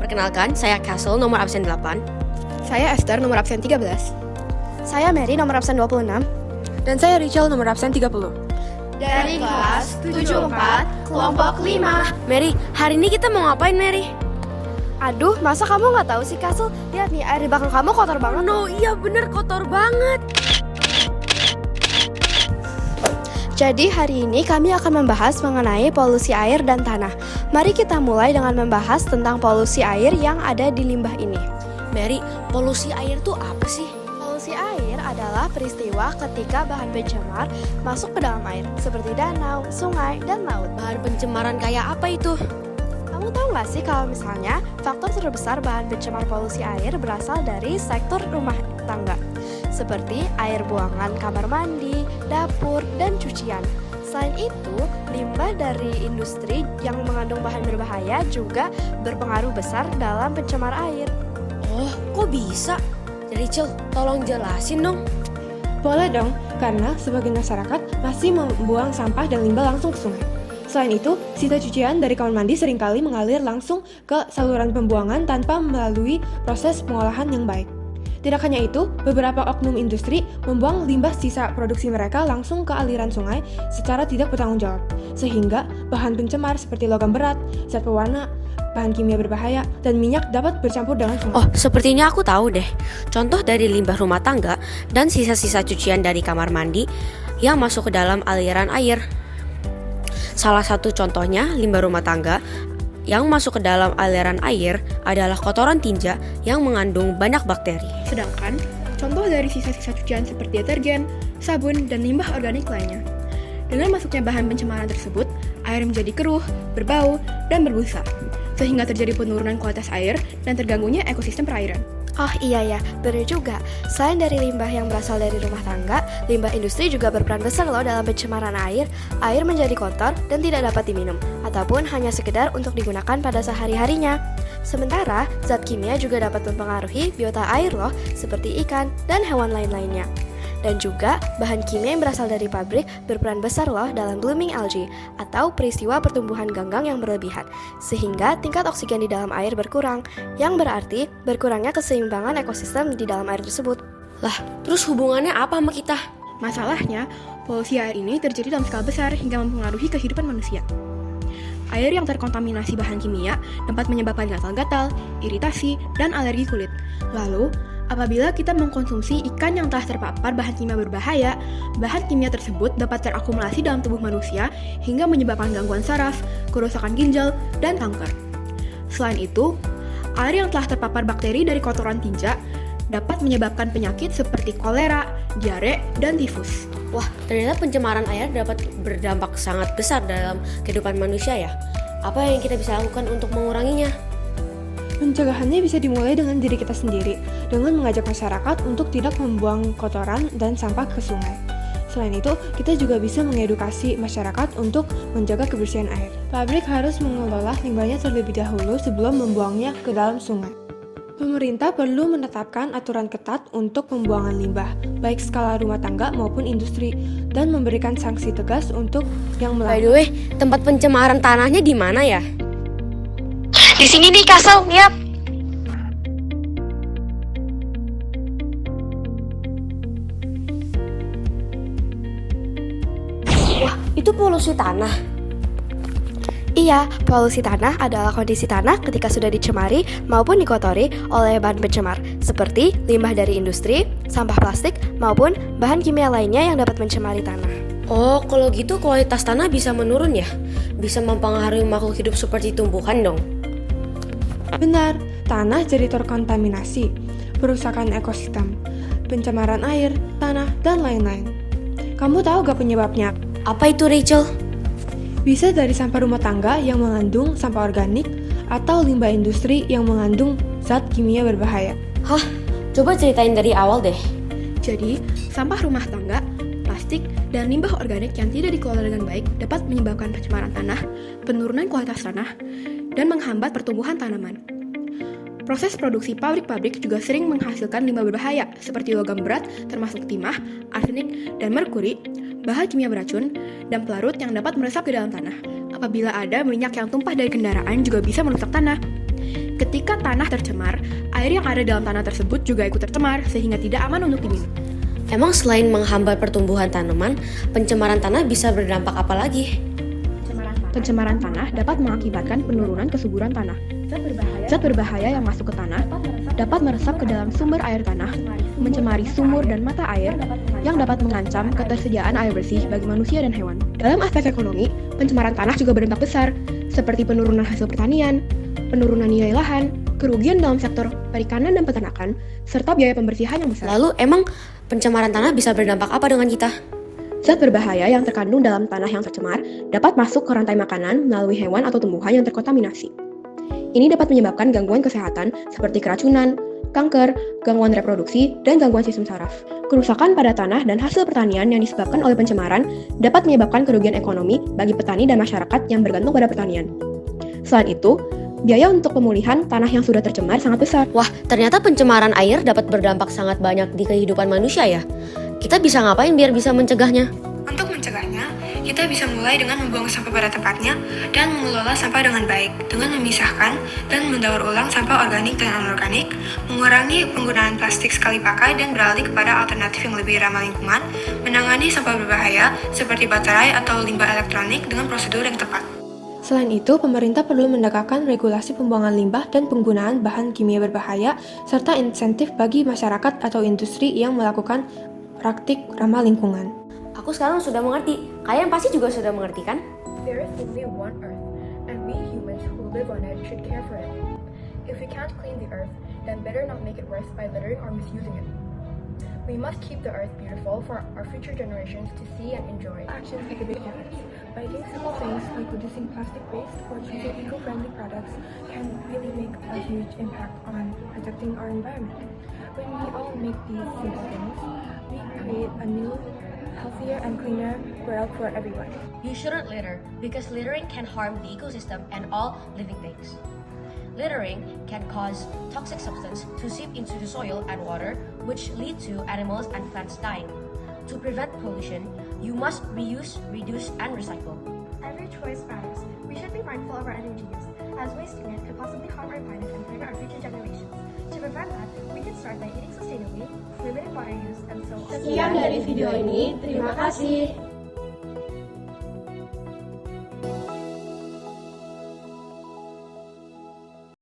Perkenalkan, saya Castle, nomor absen 8. Saya Esther, nomor absen 13. Saya Mary, nomor absen 26. Dan saya Rachel, nomor absen 30. Dari kelas 74, kelompok 5. Mary, hari ini kita mau ngapain, Mary? Aduh, masa kamu nggak tahu sih, Castle? Lihat nih, air di belakang kamu kotor banget. No, iya bener, kotor banget. Jadi hari ini kami akan membahas mengenai polusi air dan tanah. Mari kita mulai dengan membahas tentang polusi air yang ada di limbah ini. Mary, polusi air tuh apa sih? Polusi air adalah peristiwa ketika bahan pencemar masuk ke dalam air, seperti danau, sungai, dan laut. Bahan pencemaran kayak apa itu? Kamu tahu nggak sih kalau misalnya faktor terbesar bahan pencemar polusi air berasal dari sektor rumah tangga, seperti air buangan kamar mandi, dapur, dan cucian. Selain itu, limbah dari industri yang mengandung bahan berbahaya juga berpengaruh besar dalam pencemar air. Oh, kok bisa? Rachel, tolong jelasin dong. Boleh dong, karena sebagian masyarakat masih membuang sampah dan limbah langsung ke sungai. Selain itu, sisa cucian dari kamar mandi seringkali mengalir langsung ke saluran pembuangan tanpa melalui proses pengolahan yang baik. Tidak hanya itu, beberapa oknum industri membuang limbah sisa produksi mereka langsung ke aliran sungai secara tidak bertanggung jawab, sehingga bahan pencemar seperti logam berat, zat pewarna, bahan kimia berbahaya, dan minyak dapat bercampur dengan sungai. Oh, sepertinya aku tahu deh. Contoh dari limbah rumah tangga dan sisa-sisa cucian dari kamar mandi yang masuk ke dalam aliran air. Salah satu contohnya limbah rumah tangga yang masuk ke dalam aliran air adalah kotoran tinja yang mengandung banyak bakteri. Sedangkan, contoh dari sisa-sisa cucian seperti deterjen, sabun, dan limbah organik lainnya. Dengan masuknya bahan pencemaran tersebut, air menjadi keruh, berbau, dan berbusa, sehingga terjadi penurunan kualitas air dan terganggunya ekosistem perairan. Oh iya ya, benar juga. Selain dari limbah yang berasal dari rumah tangga, limbah industri juga berperan besar loh dalam pencemaran air. Air menjadi kotor dan tidak dapat diminum, ataupun hanya sekedar untuk digunakan pada sehari-harinya. Sementara, zat kimia juga dapat mempengaruhi biota air loh, seperti ikan dan hewan lain-lainnya. Dan juga, bahan kimia yang berasal dari pabrik berperan besar loh dalam blooming algae, atau peristiwa pertumbuhan ganggang yang berlebihan, sehingga tingkat oksigen di dalam air berkurang, yang berarti berkurangnya keseimbangan ekosistem di dalam air tersebut. Lah, terus hubungannya apa sama kita? Masalahnya, polusi air ini terjadi dalam skala besar hingga mempengaruhi kehidupan manusia. Air yang terkontaminasi bahan kimia dapat menyebabkan gatal-gatal, iritasi, dan alergi kulit. Lalu, apabila kita mengkonsumsi ikan yang telah terpapar bahan kimia berbahaya, bahan kimia tersebut dapat terakumulasi dalam tubuh manusia hingga menyebabkan gangguan saraf, kerusakan ginjal, dan kanker. Selain itu, air yang telah terpapar bakteri dari kotoran tinja dapat menyebabkan penyakit seperti kolera, diare, dan tifus. Wah, ternyata pencemaran air dapat berdampak sangat besar dalam kehidupan manusia ya. Apa yang kita bisa lakukan untuk menguranginya? Pencegahannya bisa dimulai dengan diri kita sendiri, dengan mengajak masyarakat untuk tidak membuang kotoran dan sampah ke sungai. Selain itu, kita juga bisa mengedukasi masyarakat untuk menjaga kebersihan air. Pabrik harus mengelola limbahnya terlebih dahulu sebelum membuangnya ke dalam sungai. Pemerintah perlu menetapkan aturan ketat untuk pembuangan limbah, baik skala rumah tangga maupun industri, dan memberikan sanksi tegas untuk yang By melanggar. the way, tempat pencemaran tanahnya di mana ya? Di sini nih, Castle, lihat. Wah, itu polusi tanah. Iya, polusi tanah adalah kondisi tanah ketika sudah dicemari maupun dikotori oleh bahan pencemar, seperti limbah dari industri, sampah plastik, maupun bahan kimia lainnya yang dapat mencemari tanah. Oh, kalau gitu kualitas tanah bisa menurun ya? Bisa mempengaruhi makhluk hidup seperti tumbuhan dong? Benar, tanah jadi terkontaminasi, perusakan ekosistem, pencemaran air, tanah, dan lain-lain. Kamu tahu gak penyebabnya? Apa itu, Rachel? Bisa dari sampah rumah tangga yang mengandung sampah organik atau limbah industri yang mengandung zat kimia berbahaya. Hah? Coba ceritain dari awal deh. Jadi, sampah rumah tangga, plastik, dan limbah organik yang tidak dikelola dengan baik dapat menyebabkan pencemaran tanah, penurunan kualitas tanah, dan menghambat pertumbuhan tanaman. Proses produksi pabrik-pabrik juga sering menghasilkan limbah berbahaya seperti logam berat termasuk timah, arsenik, dan merkuri, bahan kimia beracun, dan pelarut yang dapat meresap ke dalam tanah. Apabila ada minyak yang tumpah dari kendaraan juga bisa merusak tanah. Ketika tanah tercemar, air yang ada dalam tanah tersebut juga ikut tercemar sehingga tidak aman untuk diminum. Emang selain menghambat pertumbuhan tanaman, pencemaran tanah bisa berdampak apa lagi? Pencemaran tanah dapat mengakibatkan penurunan kesuburan tanah. Zat berbahaya yang masuk ke tanah dapat meresap ke dalam sumber air tanah, mencemari sumur dan mata air yang dapat mengancam ketersediaan air bersih bagi manusia dan hewan. Dalam aspek ekonomi, pencemaran tanah juga berdampak besar, seperti penurunan hasil pertanian, penurunan nilai lahan, kerugian dalam sektor perikanan dan peternakan, serta biaya pembersihan yang besar. Lalu emang pencemaran tanah bisa berdampak apa dengan kita? Zat berbahaya yang terkandung dalam tanah yang tercemar dapat masuk ke rantai makanan melalui hewan atau tumbuhan yang terkontaminasi. Ini dapat menyebabkan gangguan kesehatan seperti keracunan, kanker, gangguan reproduksi, dan gangguan sistem saraf. Kerusakan pada tanah dan hasil pertanian yang disebabkan oleh pencemaran dapat menyebabkan kerugian ekonomi bagi petani dan masyarakat yang bergantung pada pertanian. Selain itu, biaya untuk pemulihan tanah yang sudah tercemar sangat besar. Wah, ternyata pencemaran air dapat berdampak sangat banyak di kehidupan manusia ya. Kita bisa ngapain biar bisa mencegahnya? Untuk mencegahnya, kita bisa mulai dengan membuang sampah pada tempatnya dan mengelola sampah dengan baik, dengan memisahkan dan mendaur ulang sampah organik dan anorganik, mengurangi penggunaan plastik sekali pakai dan beralih kepada alternatif yang lebih ramah lingkungan, menangani sampah berbahaya seperti baterai atau limbah elektronik dengan prosedur yang tepat. Selain itu, pemerintah perlu mendegakkan regulasi pembuangan limbah dan penggunaan bahan kimia berbahaya, serta insentif bagi masyarakat atau industri yang melakukan praktik ramah lingkungan. Aku sekarang sudah mengerti. Kalian pasti juga sudah mengerti kan? There is only one Earth, and we humans who live on it should care for it. If we can't clean the Earth, then better not make it worse by littering or misusing it. We must keep the Earth beautiful for our future generations to see and enjoy. Actions make a big difference. By doing simple things like reducing plastic waste or choosing eco-friendly products can really make a huge impact on protecting our environment. When we all make these simple things, we create a new, healthier and cleaner world for everyone. You shouldn't litter because littering can harm the ecosystem and all living things. Littering can cause toxic substance to seep into the soil and water, which lead to animals and plants dying. To prevent pollution, you must reuse, reduce, and recycle. Every choice matters. We should be mindful of our energy use, as wasting it could possibly harm our planet and prevent our future generations. To prevent that, we can start by eating sustainably, limiting water use, and so on. Sekian dari video ini, terima kasih.